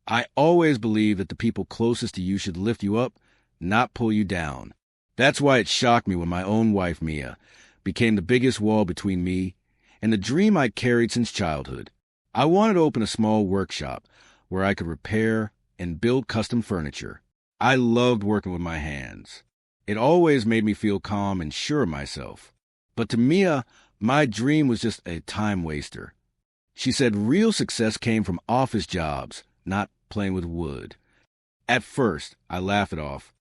I always believe that the people closest to you should lift you up, not pull you down. That's why it shocked me when my own wife, Mia, became the biggest wall between me and the dream I carried since childhood. I wanted to open a small workshop where I could repair and build custom furniture. I loved working with my hands. It always made me feel calm and sure of myself. But to Mia, my dream was just a time waster. She said real success came from office jobs, not playing with wood. At first, I laughed it off.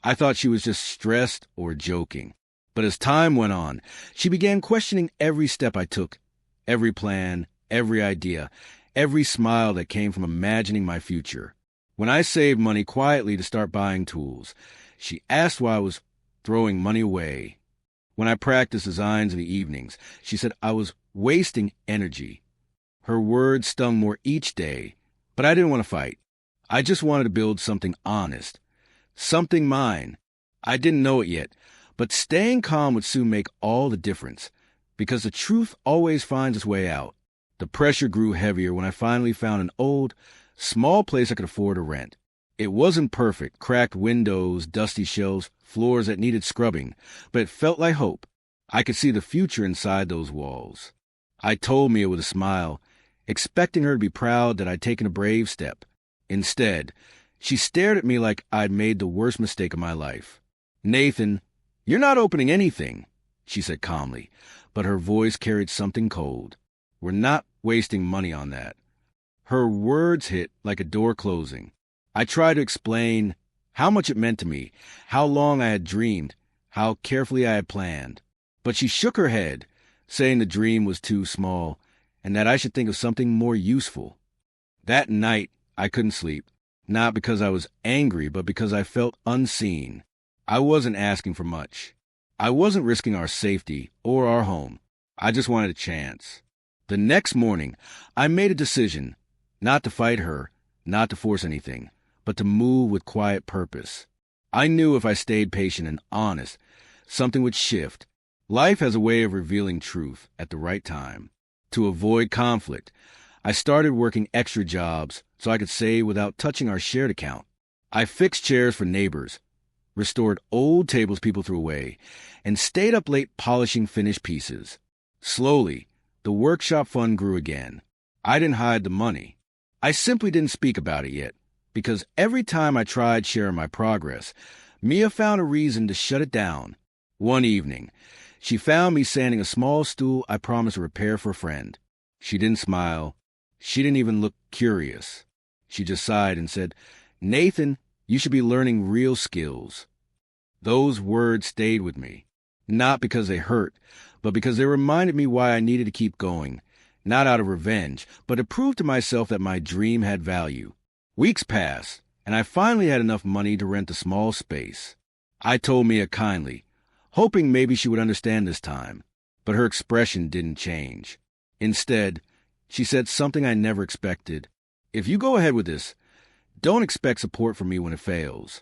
I thought she was just stressed or joking. But as time went on, she began questioning every step I took, every plan, every idea, every smile that came from imagining my future. When I saved money quietly to start buying tools, she asked why I was throwing money away. When I practiced designs in the evenings, she said I was wasting energy. Her words stung more each day, but I didn't want to fight. I just wanted to build something honest, something mine. I didn't know it yet, but staying calm would soon make all the difference, because the truth always finds its way out. The pressure grew heavier when I finally found an old, small place I could afford to rent. It wasn't perfect, cracked windows, dusty shelves, floors that needed scrubbing, but it felt like hope. I could see the future inside those walls. I told Mia with a smile, expecting her to be proud that I'd taken a brave step. Instead, she stared at me like I'd made the worst mistake of my life. "Nathan, you're not opening anything," she said calmly, but her voice carried something cold. "We're not wasting money on that." Her words hit like a door closing. I tried to explain how much it meant to me, how long I had dreamed, how carefully I had planned. But she shook her head, saying the dream was too small and that I should think of something more useful. That night, I couldn't sleep, not because I was angry, but because I felt unseen. I wasn't asking for much. I wasn't risking our safety or our home. I just wanted a chance. The next morning, I made a decision, not to fight her, not to force anything, but to move with quiet purpose. I knew if I stayed patient and honest, something would shift. Life has a way of revealing truth at the right time. To avoid conflict, I started working extra jobs so I could save without touching our shared account. I fixed chairs for neighbors, restored old tables people threw away, and stayed up late polishing finished pieces. Slowly, the workshop fund grew again. I didn't hide the money. I simply didn't speak about it yet, because every time I tried sharing my progress, Mia found a reason to shut it down. One evening, she found me sanding a small stool I promised to repair for a friend. She didn't smile. She didn't even look curious. She just sighed and said, "Nathan, you should be learning real skills." Those words stayed with me, not because they hurt, but because they reminded me why I needed to keep going, not out of revenge, but to prove to myself that my dream had value. Weeks passed, and I finally had enough money to rent a small space. I told Mia kindly, hoping maybe she would understand this time, but her expression didn't change. Instead, she said something I never expected. "If you go ahead with this, don't expect support from me when it fails."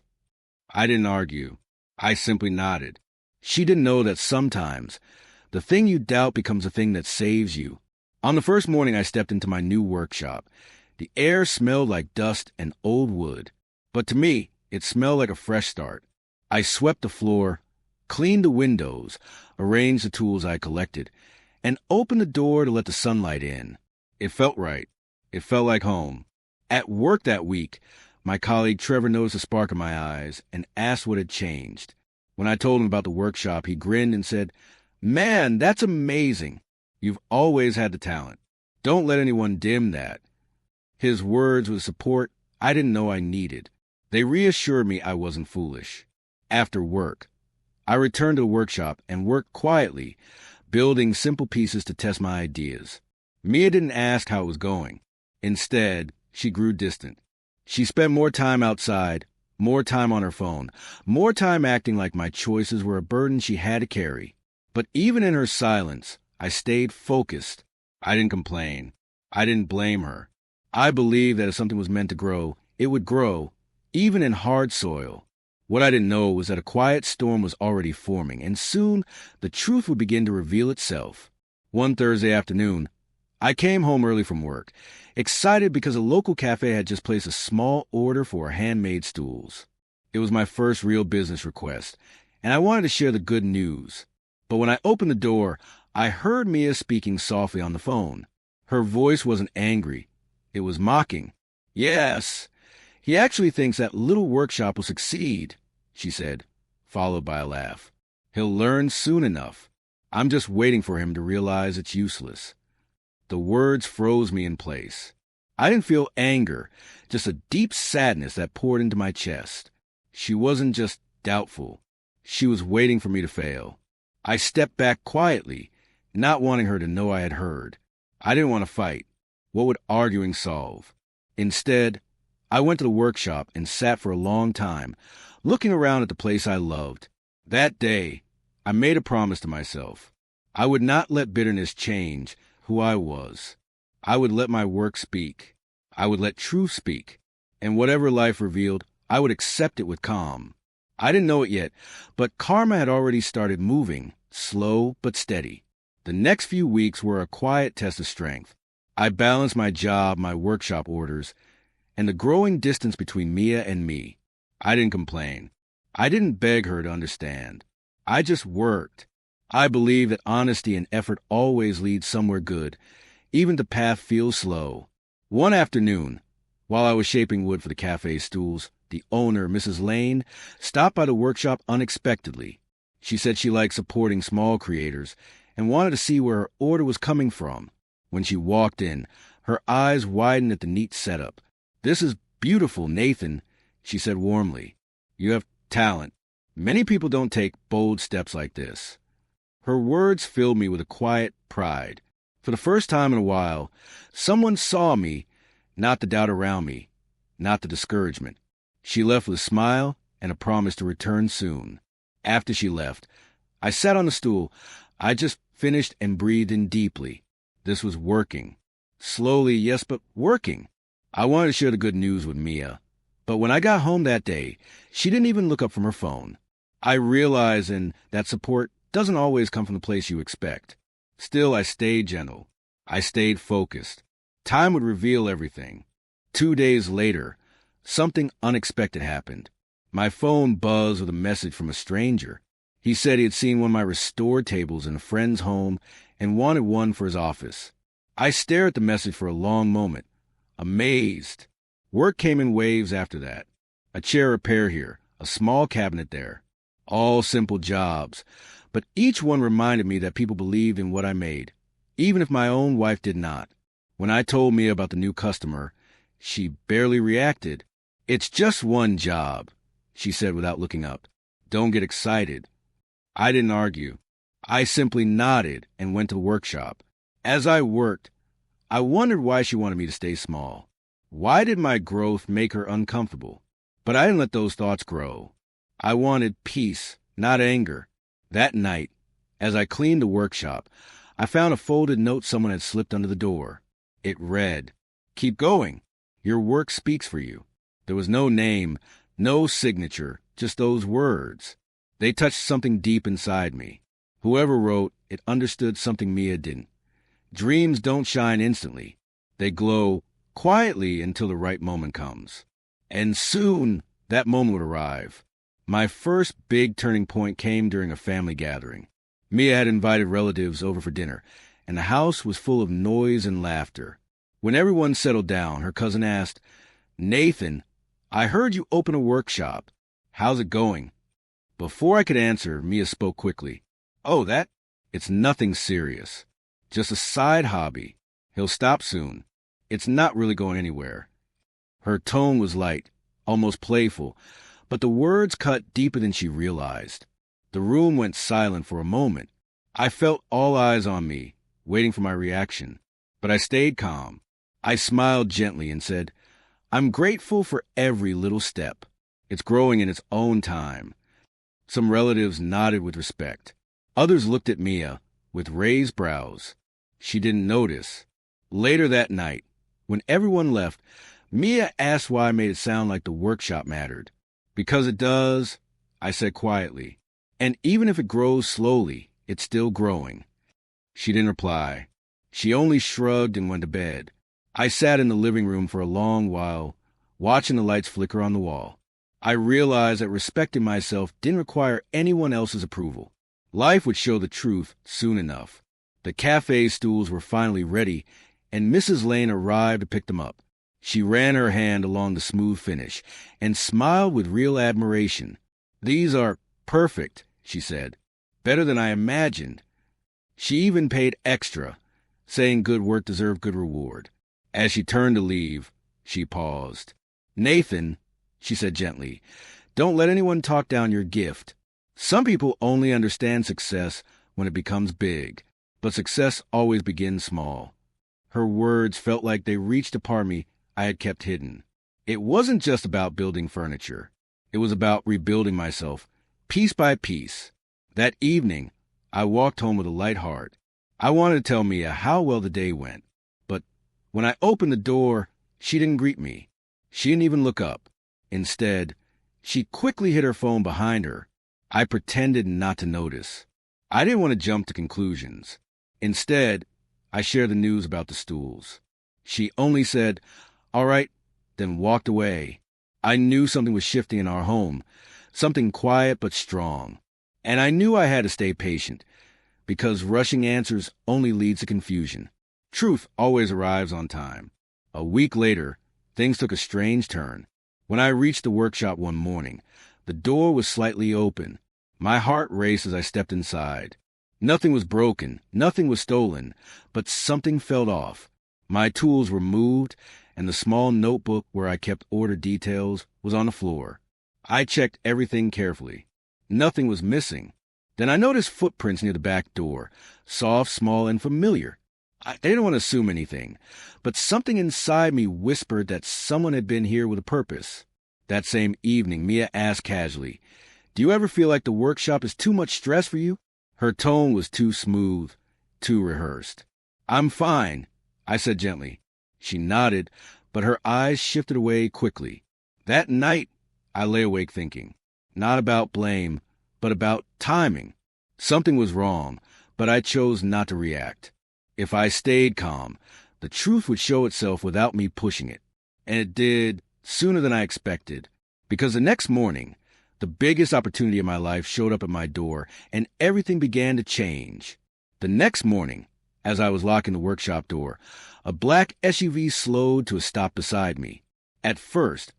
I didn't argue. I simply nodded. She didn't know that sometimes the thing you doubt becomes the thing that saves you. On the first morning I stepped into my new workshop, the air smelled like dust and old wood, but to me, it smelled like a fresh start. I swept the floor, cleaned the windows, arranged the tools I collected, and opened the door to let the sunlight in. It felt right. It felt like home. At work that week, my colleague Trevor noticed a spark in my eyes and asked what had changed. When I told him about the workshop, he grinned and said, "Man, that's amazing. You've always had the talent. Don't let anyone dim that." His words with support I didn't know I needed. They reassured me I wasn't foolish. After work, I returned to the workshop and worked quietly, building simple pieces to test my ideas. Mia didn't ask how it was going. Instead, she grew distant. She spent more time outside, more time on her phone, more time acting like my choices were a burden she had to carry. But even in her silence, I stayed focused. I didn't complain. I didn't blame her. I believed that if something was meant to grow, it would grow, even in hard soil. What I didn't know was that a quiet storm was already forming, and soon the truth would begin to reveal itself. One Thursday afternoon, I came home early from work, excited because a local cafe had just placed a small order for handmade stools. It was my first real business request, and I wanted to share the good news. But when I opened the door, I heard Mia speaking softly on the phone. Her voice wasn't angry. It was mocking. "Yes, he actually thinks that little workshop will succeed," she said, followed by a laugh. "He'll learn soon enough. I'm just waiting for him to realize it's useless." The words froze me in place. I didn't feel anger, just a deep sadness that poured into my chest. She wasn't just doubtful. She was waiting for me to fail. I stepped back quietly, not wanting her to know I had heard. I didn't want to fight. What would arguing solve? Instead, I went to the workshop and sat for a long time, looking around at the place I loved. That day, I made a promise to myself. I would not let bitterness change who I was. I would let my work speak. I would let truth speak. And whatever life revealed, I would accept it with calm. I didn't know it yet, but karma had already started moving, slow but steady. The next few weeks were a quiet test of strength. I balanced my job, my workshop orders, and the growing distance between Mia and me. I didn't complain. I didn't beg her to understand. I just worked. I believe that honesty and effort always lead somewhere good, even if the path feels slow. One afternoon, while I was shaping wood for the cafe stools, the owner, Mrs. Lane, stopped by the workshop unexpectedly. She said she liked supporting small creators and wanted to see where her order was coming from. When she walked in, her eyes widened at the neat setup. "This is beautiful, Nathan," she said warmly. "You have talent. Many people don't take bold steps like this." Her words filled me with a quiet pride. For the first time in a while, someone saw me, not the doubt around me, not the discouragement. She left with a smile and a promise to return soon. After she left, I sat on the stool. I just finished and breathed in deeply. This was working. Slowly, yes, but working. I wanted to share the good news with Mia. But when I got home that day, she didn't even look up from her phone. I realized that support doesn't always come from the place you expect. Still, I stayed gentle. I stayed focused. Time would reveal everything. 2 days later, something unexpected happened. My phone buzzed with a message from a stranger. He said he had seen one of my restored tables in a friend's home and wanted one for his office. I stared at the message for a long moment, amazed. Work came in waves after that. A chair repair here, a small cabinet there. All simple jobs, but each one reminded me that people believed in what I made, even if my own wife did not. When I told Mia about the new customer, she barely reacted. "It's just one job," she said without looking up. "Don't get excited." I didn't argue. I simply nodded and went to the workshop. As I worked, I wondered why she wanted me to stay small. Why did my growth make her uncomfortable? But I didn't let those thoughts grow. I wanted peace, not anger. That night, as I cleaned the workshop, I found a folded note someone had slipped under the door. It read, "Keep going. Your work speaks for you." There was no name, no signature, just those words. They touched something deep inside me. Whoever wrote it understood something Mia didn't. Dreams don't shine instantly. They glow quietly until the right moment comes. And soon that moment would arrive. My first big turning point came during a family gathering. Mia had invited relatives over for dinner, and the house was full of noise and laughter. When everyone settled down, her cousin asked, "Nathan, I heard you open a workshop. How's it going?" Before I could answer, Mia spoke quickly. "Oh, that? It's nothing serious. Just a side hobby. He'll stop soon. It's not really going anywhere." Her tone was light, almost playful, but the words cut deeper than she realized. The room went silent for a moment. I felt all eyes on me, waiting for my reaction. But I stayed calm. I smiled gently and said, "I'm grateful for every little step. It's growing in its own time." Some relatives nodded with respect. Others looked at Mia with raised brows. She didn't notice. Later that night, when everyone left, Mia asked why I made it sound like the workshop mattered. "Because it does," I said quietly. "And even if it grows slowly, it's still growing." She didn't reply. She only shrugged and went to bed. I sat in the living room for a long while, watching the lights flicker on the wall. I realized that respecting myself didn't require anyone else's approval. Life would show the truth soon enough. The cafe stools were finally ready, and Mrs. Lane arrived to pick them up. She ran her hand along the smooth finish and smiled with real admiration. "These are perfect," she said. "Better than I imagined." She even paid extra, saying good work deserved good reward. As she turned to leave, she paused. "Nathan," she said gently, "don't let anyone talk down your gift. Some people only understand success when it becomes big, but success always begins small." Her words felt like they reached a part of me I had kept hidden. It wasn't just about building furniture. It was about rebuilding myself, piece by piece. That evening, I walked home with a light heart. I wanted to tell Mia how well the day went, but when I opened the door, she didn't greet me. She didn't even look up. Instead, she quickly hid her phone behind her. I pretended not to notice. I didn't want to jump to conclusions. Instead, I shared the news about the stools. She only said, "All right," then walked away. I knew something was shifting in our home, something quiet but strong. And I knew I had to stay patient, because rushing answers only leads to confusion. Truth always arrives on time. A week later, things took a strange turn. When I reached the workshop one morning, the door was slightly open. My heart raced as I stepped inside. Nothing was broken, nothing was stolen, but something felt off. My tools were moved, and the small notebook where I kept order details was on the floor. I checked everything carefully. Nothing was missing. Then I noticed footprints near the back door, soft, small, and familiar. I didn't want to assume anything, but something inside me whispered that someone had been here with a purpose. That same evening, Mia asked casually, "Do you ever feel like the workshop is too much stress for you?" Her tone was too smooth, too rehearsed. "I'm fine," I said gently. She nodded, but her eyes shifted away quickly. That night, I lay awake thinking, not about blame, but about timing. Something was wrong, but I chose not to react. If I stayed calm, the truth would show itself without me pushing it. And it did, sooner than I expected. Because the next morning, the biggest opportunity of my life showed up at my door, and everything began to change. The next morning, as I was locking the workshop door, a black SUV slowed to a stop beside me. At first,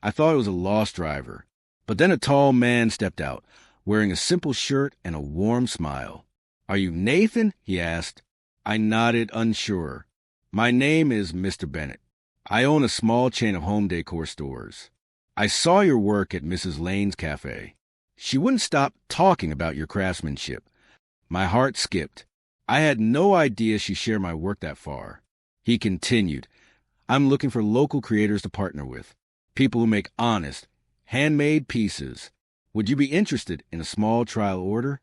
I thought it was a lost driver. But then a tall man stepped out, wearing a simple shirt and a warm smile. "Are you Nathan?" he asked. I nodded, unsure. "My name is Mr. Bennett. I own a small chain of home decor stores. I saw your work at Mrs. Lane's cafe. She wouldn't stop talking about your craftsmanship." My heart skipped. I had no idea she shared my work that far. He continued, "I'm looking for local creators to partner with, people who make honest, handmade pieces. Would you be interested in a small trial order?"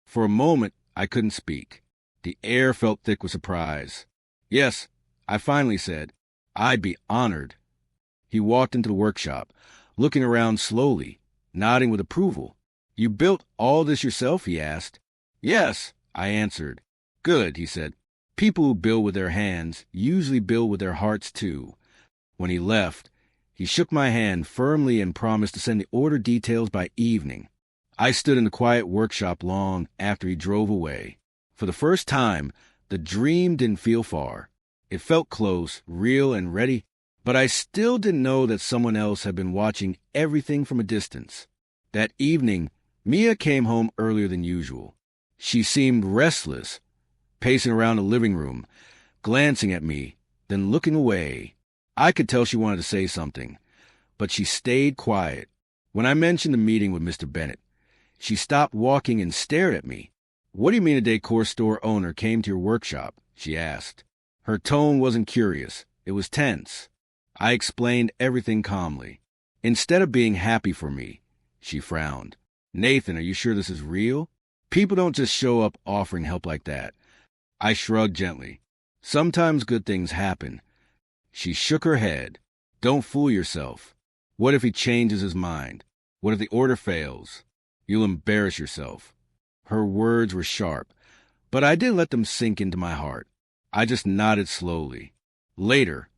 For a moment, I couldn't speak. The air felt thick with surprise. "Yes," I finally said. "I'd be honored." He walked into the workshop, looking around slowly, nodding with approval. "You built all this yourself?" he asked. "Yes," I answered. "Good," he said. "People who build with their hands usually build with their hearts too." When he left, he shook my hand firmly and promised to send the order details by evening. I stood in the quiet workshop long after he drove away. For the first time, the dream didn't feel far. It felt close, real, and ready, but I still didn't know that someone else had been watching everything from a distance. That evening, Mia came home earlier than usual. She seemed restless, pacing around the living room, glancing at me, then looking away. I could tell she wanted to say something, but she stayed quiet. When I mentioned the meeting with Mr. Bennett, she stopped walking and stared at me. "What do you mean a decor store owner came to your workshop?" she asked. Her tone wasn't curious. It was tense. I explained everything calmly. Instead of being happy for me, she frowned. "Nathan, are you sure this is real? People don't just show up offering help like that." I shrugged gently. "Sometimes good things happen." She shook her head. "Don't fool yourself. What if he changes his mind? What if the order fails? You'll embarrass yourself." Her words were sharp, but I didn't let them sink into my heart. I just nodded slowly. Later,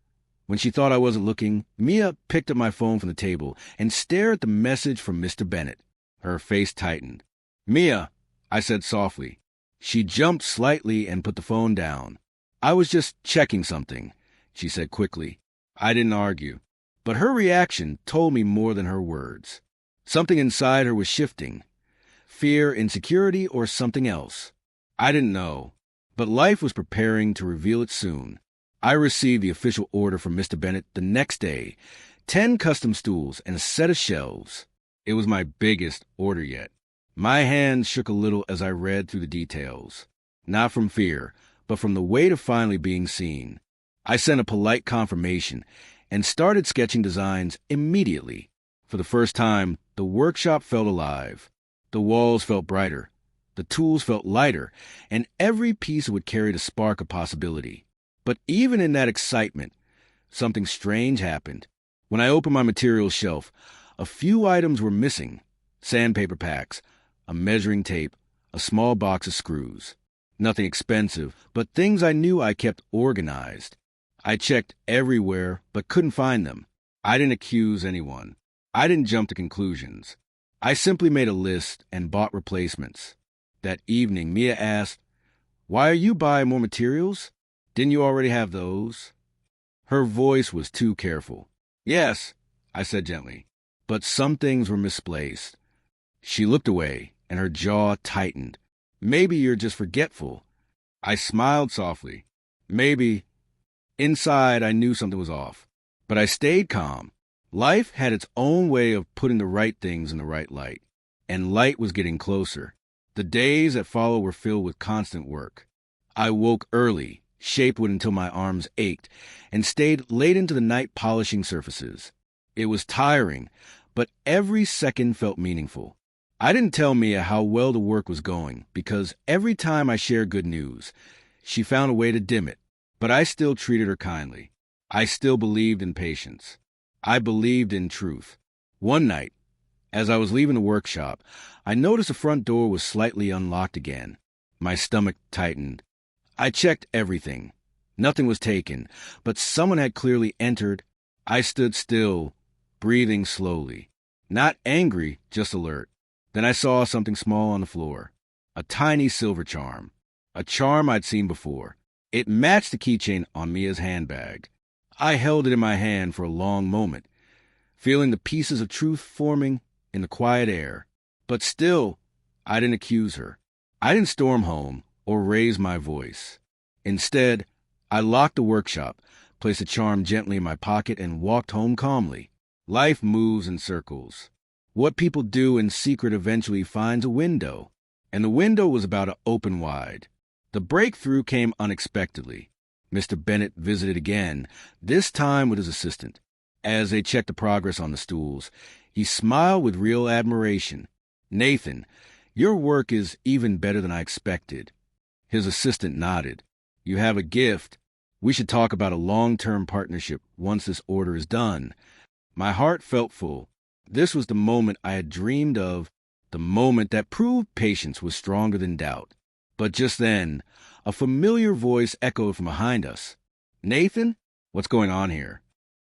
when she thought I wasn't looking, Mia picked up my phone from the table and stared at the message from Mr. Bennett. Her face tightened. "Mia," I said softly. She jumped slightly and put the phone down. "I was just checking something," she said quickly. I didn't argue. But her reaction told me more than her words. Something inside her was shifting. Fear, insecurity, or something else. I didn't know. But life was preparing to reveal it soon. I received the official order from Mr. Bennett the next day. 10 custom stools and a set of shelves. It was my biggest order yet. My hands shook a little as I read through the details. Not from fear, but from the weight of finally being seen. I sent a polite confirmation and started sketching designs immediately. For the first time, the workshop felt alive. The walls felt brighter. The tools felt lighter, and every piece would carry the spark of possibility. But even in that excitement, something strange happened. When I opened my materials shelf, a few items were missing. Sandpaper packs, a measuring tape, a small box of screws. Nothing expensive, but things I knew I kept organized. I checked everywhere, but couldn't find them. I didn't accuse anyone. I didn't jump to conclusions. I simply made a list and bought replacements. That evening, Mia asked, "Why are you buying more materials? Didn't you already have those?" Her voice was too careful. "Yes," I said gently, but some things were misplaced. She looked away, and her jaw tightened. "Maybe you're just forgetful." I smiled softly. "Maybe." Inside, I knew something was off, but I stayed calm. Life had its own way of putting the right things in the right light, and light was getting closer. The days that followed were filled with constant work. I woke early, shaped wood until my arms ached, and stayed late into the night polishing surfaces. It was tiring, but every second felt meaningful. I didn't tell Mia how well the work was going, because every time I shared good news, she found a way to dim it. But I still treated her kindly. I still believed in patience. I believed in truth. One night, as I was leaving the workshop, I noticed the front door was slightly unlocked again. My stomach tightened. I checked everything. Nothing was taken, but someone had clearly entered. I stood still, breathing slowly. Not angry, just alert. Then I saw something small on the floor. A tiny silver charm. A charm I'd seen before. It matched the keychain on Mia's handbag. I held it in my hand for a long moment, feeling the pieces of truth forming in the quiet air. But still, I didn't accuse her. I didn't storm home or raise my voice. Instead, I locked the workshop, placed the charm gently in my pocket, and walked home calmly. Life moves in circles. What people do in secret eventually finds a window, and the window was about to open wide. The breakthrough came unexpectedly. Mr. Bennett visited again, this time with his assistant. As they checked the progress on the stools, he smiled with real admiration. "Nathan, your work is even better than I expected." His assistant nodded. "You have a gift. We should talk about a long-term partnership once this order is done." My heart felt full. This was the moment I had dreamed of, the moment that proved patience was stronger than doubt. But just then, a familiar voice echoed from behind us. "Nathan, what's going on here?"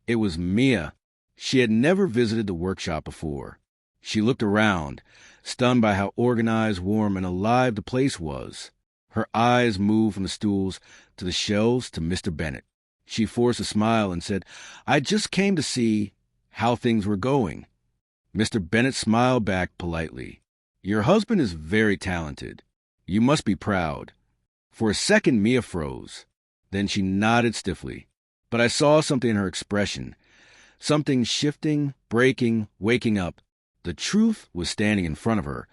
It was Mia. She had never visited the workshop before. She looked around, stunned by how organized, warm, and alive the place was. Her eyes moved from the stools to the shelves to Mr. Bennett. She forced a smile and said, "I just came to see how things were going." Mr. Bennett smiled back politely. "Your husband is very talented. You must be proud." For a second, Mia froze. Then she nodded stiffly. But I saw something in her expression. Something shifting, breaking, waking up. The truth was standing in front of her,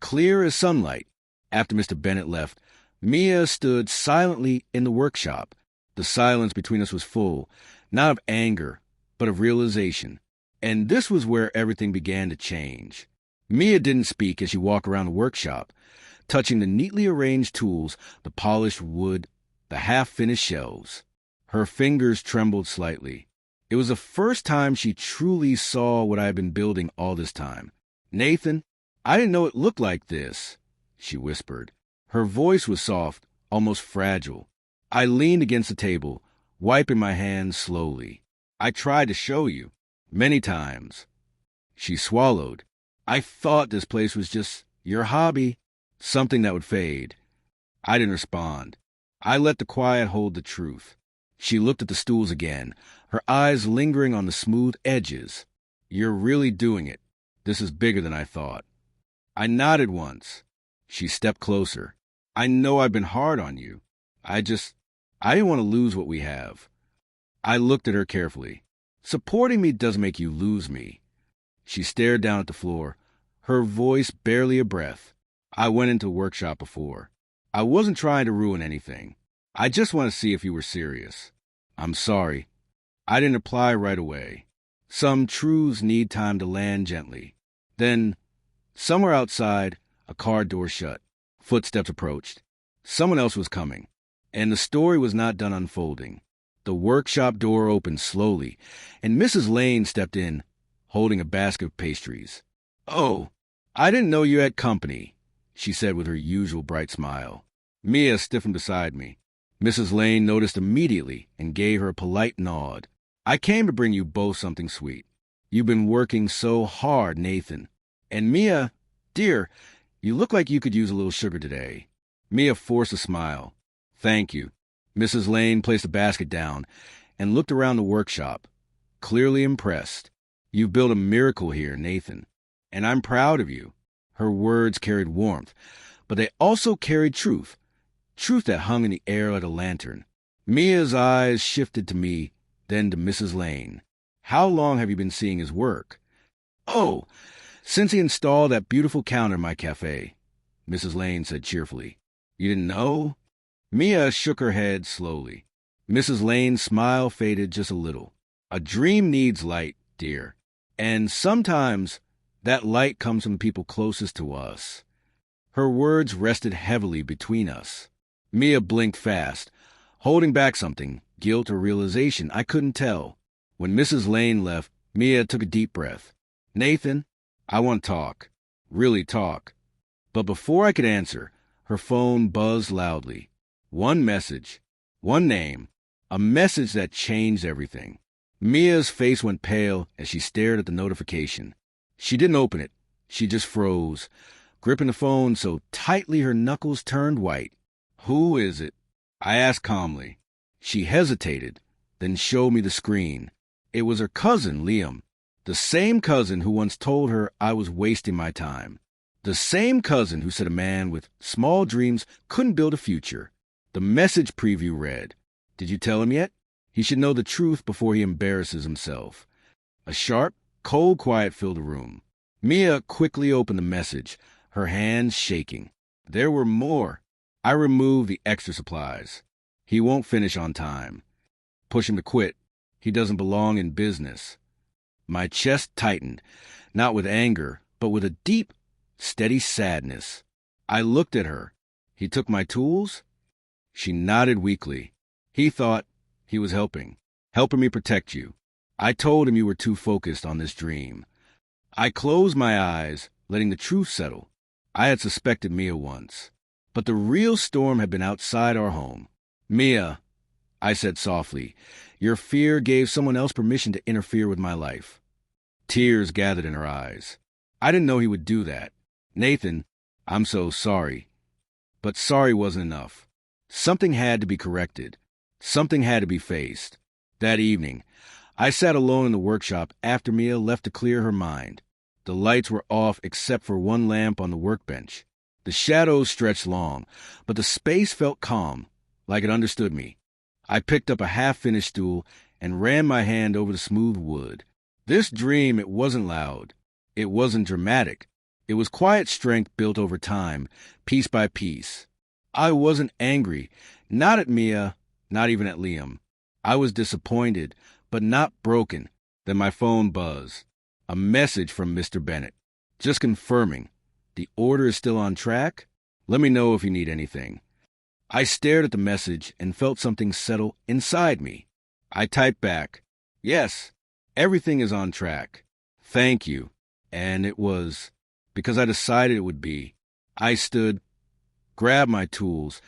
clear as sunlight. After Mr. Bennett left, Mia stood silently in the workshop. The silence between us was full, not of anger, but of realization. And this was where everything began to change. Mia didn't speak as she walked around the workshop, touching the neatly arranged tools, the polished wood, the half-finished shelves. Her fingers trembled slightly. It was the first time she truly saw what I had been building all this time. "Nathan, I didn't know it looked like this," she whispered. Her voice was soft, almost fragile. I leaned against the table, wiping my hands slowly. I tried to show you. Many times. She swallowed. I thought this place was just your hobby, something that would fade. I didn't respond. I let the quiet hold the truth. She looked at the stools again, her eyes lingering on the smooth edges. You're really doing it. This is bigger than I thought. I nodded once. She stepped closer. I know I've been hard on you. I didn't want to lose what we have. I looked at her carefully. Supporting me doesn't make you lose me. She stared down at the floor, her voice barely a breath. I went into the workshop before. I wasn't trying to ruin anything. I just want to see if you were serious. I'm sorry. I didn't reply right away. Some truths need time to land gently. Then, somewhere outside, a car door shut. Footsteps approached. Someone else was coming. And the story was not done unfolding. The workshop door opened slowly, and Mrs. Lane stepped in, holding a basket of pastries. "Oh, I didn't know you had company," she said with her usual bright smile. Mia stiffened beside me. Mrs. Lane noticed immediately and gave her a polite nod. "I came to bring you both something sweet. You've been working so hard, Nathan. And Mia, dear, you look like you could use a little sugar today." Mia forced a smile. "Thank you." Mrs. Lane placed the basket down and looked around the workshop, clearly impressed. "You've built a miracle here, Nathan, and I'm proud of you." Her words carried warmth, but they also carried truth that hung in the air like a lantern. Mia's eyes shifted to me, then to Mrs. Lane. "How long have you been seeing his work?" "Oh, since he installed that beautiful counter in my cafe," Mrs. Lane said cheerfully. "You didn't know?" Mia shook her head slowly. Mrs. Lane's smile faded just a little. "A dream needs light, dear. And sometimes that light comes from the people closest to us." Her words rested heavily between us. Mia blinked fast, holding back something, guilt or realization, I couldn't tell. When Mrs. Lane left, Mia took a deep breath. "Nathan, I want to talk. Really talk." But before I could answer, her phone buzzed loudly. One message, one name, a message that changed everything. Mia's face went pale as she stared at the notification. She didn't open it. She just froze, gripping the phone so tightly her knuckles turned white. "Who is it?" I asked calmly. She hesitated, then showed me the screen. It was her cousin, Liam. The same cousin who once told her I was wasting my time. The same cousin who said a man with small dreams couldn't build a future. The message preview read, "Did you tell him yet? He should know the truth before he embarrasses himself." A sharp, cold quiet filled the room. Mia quickly opened the message, her hands shaking. There were more. I removed the extra supplies. "He won't finish on time. Push him to quit. He doesn't belong in business." My chest tightened, not with anger, but with a deep, steady sadness. I looked at her. "He took my tools?" She nodded weakly. "He thought he was helping me protect you. I told him you were too focused on this dream." I closed my eyes, letting the truth settle. I had suspected Mia once, but the real storm had been outside our home. "Mia," I said softly, "your fear gave someone else permission to interfere with my life." Tears gathered in her eyes. "I didn't know he would do that. Nathan, I'm so sorry." But sorry wasn't enough. Something had to be corrected. Something had to be faced. That evening, I sat alone in the workshop after Mia left to clear her mind. The lights were off except for one lamp on the workbench. The shadows stretched long, but the space felt calm, like it understood me. I picked up a half-finished stool and ran my hand over the smooth wood. This dream, it wasn't loud. It wasn't dramatic. It was quiet strength built over time, piece by piece. I wasn't angry, not at Mia, not even at Liam. I was disappointed, but not broken. Then my phone buzzed. A message from Mr. Bennett, just confirming. "The order is still on track? Let me know if you need anything." I stared at the message and felt something settle inside me. I typed back, "Yes, everything is on track. Thank you." And it was, because I decided it would be. I stood, grabbed my tools,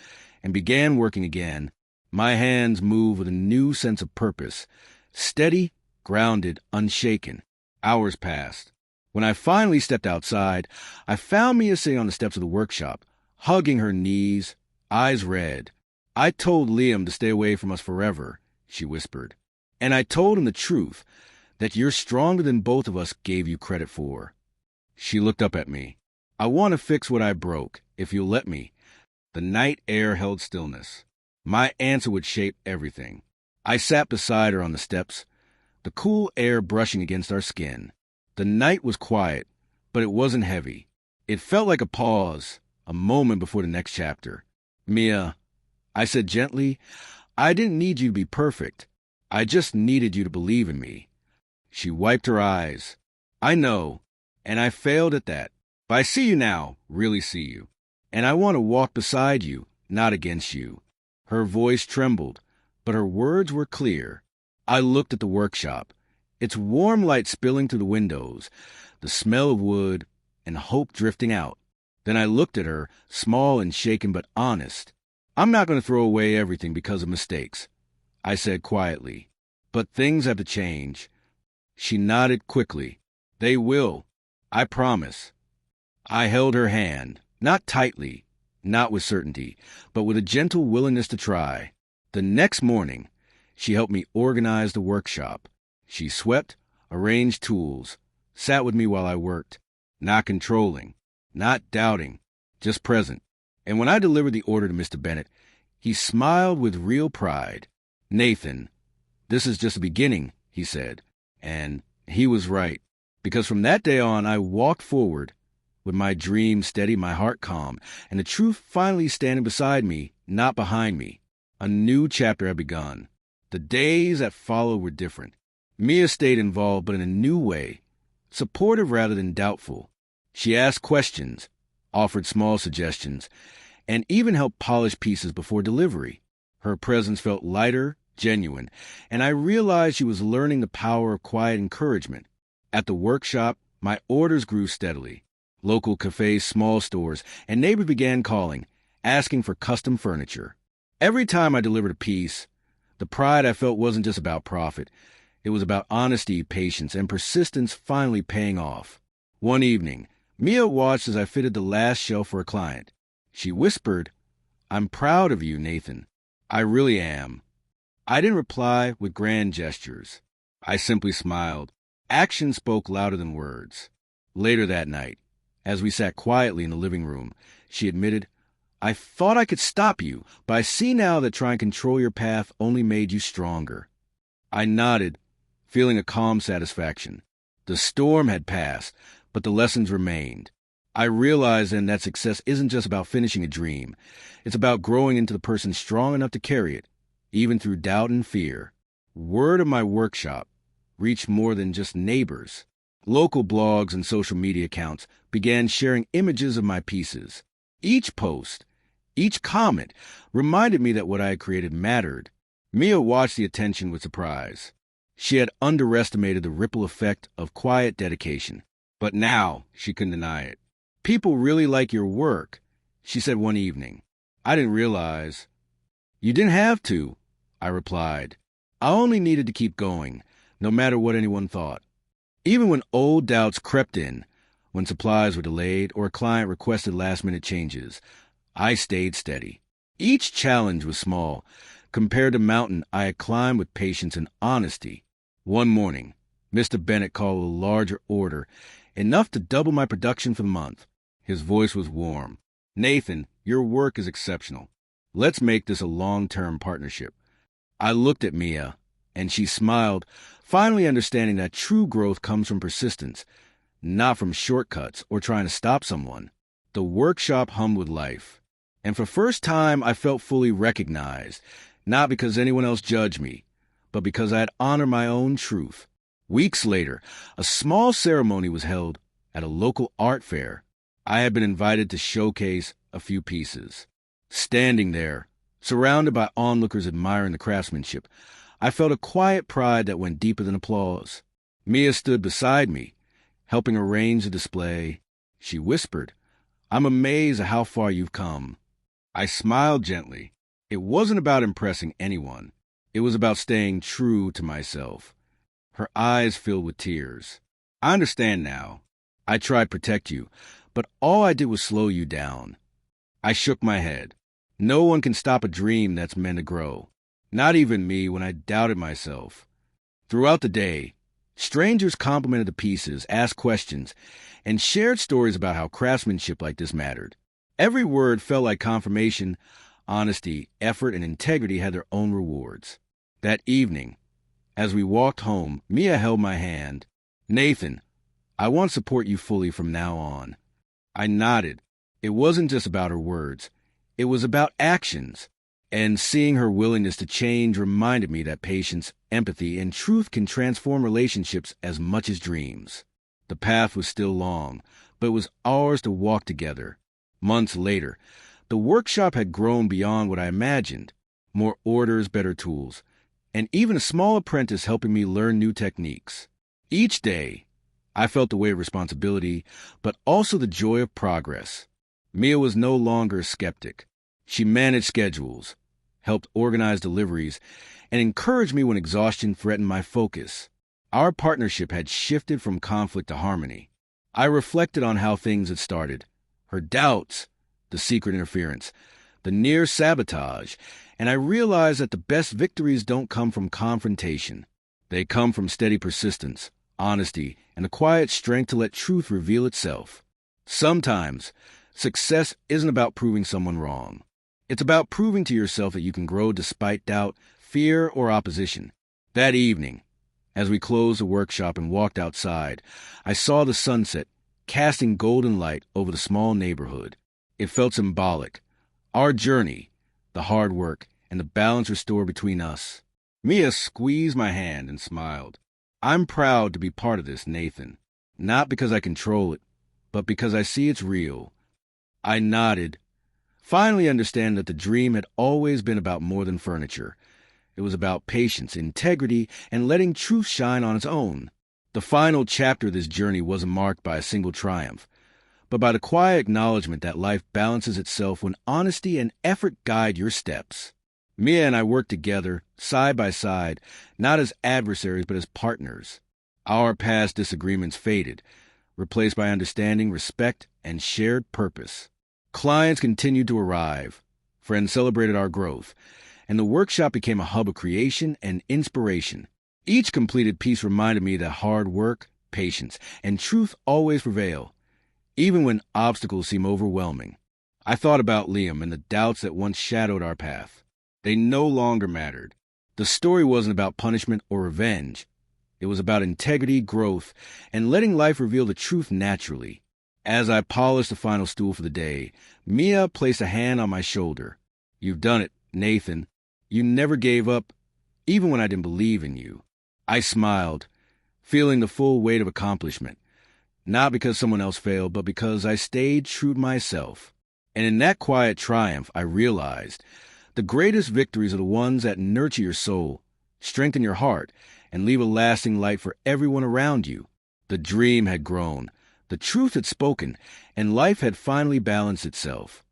and began working again, My hands moved with a new sense of purpose. Steady, grounded, unshaken. Hours passed. When I finally stepped outside, I found Mia sitting on the steps of the workshop, hugging her knees, eyes red. "I told Liam to stay away from us forever," she whispered. "And I told him the truth, that you're stronger than both of us gave you credit for." She looked up at me. "I want to fix what I broke, if you'll let me." The night air held stillness. My answer would shape everything. I sat beside her on the steps, the cool air brushing against our skin. The night was quiet, but it wasn't heavy. It felt like a pause, a moment before the next chapter. "Mia," I said gently, "I didn't need you to be perfect. I just needed you to believe in me." She wiped her eyes. "I know, and I failed at that. But I see you now, really see you. And I want to walk beside you, not against you." Her voice trembled, but her words were clear. I looked at the workshop, its warm light spilling through the windows, the smell of wood, and hope drifting out. Then I looked at her, small and shaken but honest. "I'm not going to throw away everything because of mistakes," I said quietly. "But things have to change." She nodded quickly. "They will. I promise." I held her hand, not tightly, not with certainty, but with a gentle willingness to try. The next morning, she helped me organize the workshop. She swept, arranged tools, sat with me while I worked, not controlling, not doubting, just present. And when I delivered the order to Mr. Bennett, he smiled with real pride. "Nathan, this is just the beginning," he said. And he was right, because from that day on, I walked forward, with my dream steady, my heart calm, and the truth finally standing beside me, not behind me. A new chapter had begun. The days that followed were different. Mia stayed involved, but in a new way, supportive rather than doubtful. She asked questions, offered small suggestions, and even helped polish pieces before delivery. Her presence felt lighter, genuine, and I realized she was learning the power of quiet encouragement. At the workshop, my orders grew steadily. Local cafes, small stores, and neighbors began calling, asking for custom furniture. Every time I delivered a piece, the pride I felt wasn't just about profit. It was about honesty, patience, and persistence finally paying off. One evening, Mia watched as I fitted the last shelf for a client. She whispered, "I'm proud of you, Nathan. I really am." I didn't reply with grand gestures. I simply smiled. Action spoke louder than words. Later that night, as we sat quietly in the living room, she admitted, "I thought I could stop you, but I see now that trying to control your path only made you stronger." I nodded, feeling a calm satisfaction. The storm had passed, but the lessons remained. I realized then that success isn't just about finishing a dream. It's about growing into the person strong enough to carry it, even through doubt and fear. Word of my workshop reached more than just neighbors. Local blogs and social media accounts began sharing images of my pieces. Each post, each comment reminded me that what I had created mattered. Mia watched the attention with surprise. She had underestimated the ripple effect of quiet dedication. But now she couldn't deny it. "People really like your work," she said one evening. I didn't realize. "You didn't have to," I replied. "I only needed to keep going, no matter what anyone thought." Even when old doubts crept in, when supplies were delayed or a client requested last-minute changes, I stayed steady. Each challenge was small, compared to the mountain I had climbed with patience and honesty. One morning, Mr. Bennett called a larger order, enough to double my production for the month. His voice was warm. "Nathan, your work is exceptional. Let's make this a long-term partnership." I looked at Mia, and she smiled, finally understanding that true growth comes from persistence, not from shortcuts or trying to stop someone. The workshop hummed with life, and for the first time I felt fully recognized, not because anyone else judged me, but because I had honored my own truth. Weeks later, a small ceremony was held at a local art fair. I had been invited to showcase a few pieces. Standing there, surrounded by onlookers admiring the craftsmanship, I felt a quiet pride that went deeper than applause. Mia stood beside me, helping arrange the display. She whispered, "I'm amazed at how far you've come." I smiled gently. It wasn't about impressing anyone. It was about staying true to myself. Her eyes filled with tears. I understand now. I tried to protect you, but all I did was slow you down. I shook my head. No one can stop a dream that's meant to grow. Not even me when I doubted myself. Throughout the day, strangers complimented the pieces, asked questions, and shared stories about how craftsmanship like this mattered. Every word felt like confirmation. Honesty, effort, and integrity had their own rewards. That evening, as we walked home, Mia held my hand. "Nathan, I want to support you fully from now on." I nodded. It wasn't just about her words. It was about actions. And seeing her willingness to change reminded me that patience, empathy, and truth can transform relationships as much as dreams. The path was still long, but it was ours to walk together. Months later, the workshop had grown beyond what I imagined. More orders, better tools, and even a small apprentice helping me learn new techniques. Each day, I felt the weight of responsibility, but also the joy of progress. Mia was no longer a skeptic. She managed schedules, helped organize deliveries, and encouraged me when exhaustion threatened my focus. Our partnership had shifted from conflict to harmony. I reflected on how things had started, her doubts, the secret interference, the near sabotage, and I realized that the best victories don't come from confrontation. They come from steady persistence, honesty, and the quiet strength to let truth reveal itself. Sometimes, success isn't about proving someone wrong. It's about proving to yourself that you can grow despite doubt, fear, or opposition. That evening, as we closed the workshop and walked outside, I saw the sunset casting golden light over the small neighborhood. It felt symbolic. Our journey, the hard work, and the balance restored between us. Mia squeezed my hand and smiled. "I'm proud to be part of this, Nathan. Not because I control it, but because I see it's real." I nodded, finally understanding that the dream had always been about more than furniture. It was about patience, integrity, and letting truth shine on its own. The final chapter of this journey wasn't marked by a single triumph, but by the quiet acknowledgement that life balances itself when honesty and effort guide your steps. Mia and I worked together, side by side, not as adversaries but as partners. Our past disagreements faded, replaced by understanding, respect, and shared purpose. Clients continued to arrive, friends celebrated our growth, and the workshop became a hub of creation and inspiration. Each completed piece reminded me that hard work, patience, and truth always prevail, even when obstacles seem overwhelming. I thought about Liam and the doubts that once shadowed our path. They no longer mattered. The story wasn't about punishment or revenge. It was about integrity, growth, and letting life reveal the truth naturally. As I polished the final stool for the day, Mia placed a hand on my shoulder. "You've done it, Nathan. You never gave up, even when I didn't believe in you." I smiled, feeling the full weight of accomplishment, not because someone else failed, but because I stayed true to myself. And in that quiet triumph, I realized the greatest victories are the ones that nurture your soul, strengthen your heart, and leave a lasting light for everyone around you. The dream had grown, the truth had spoken, and life had finally balanced itself.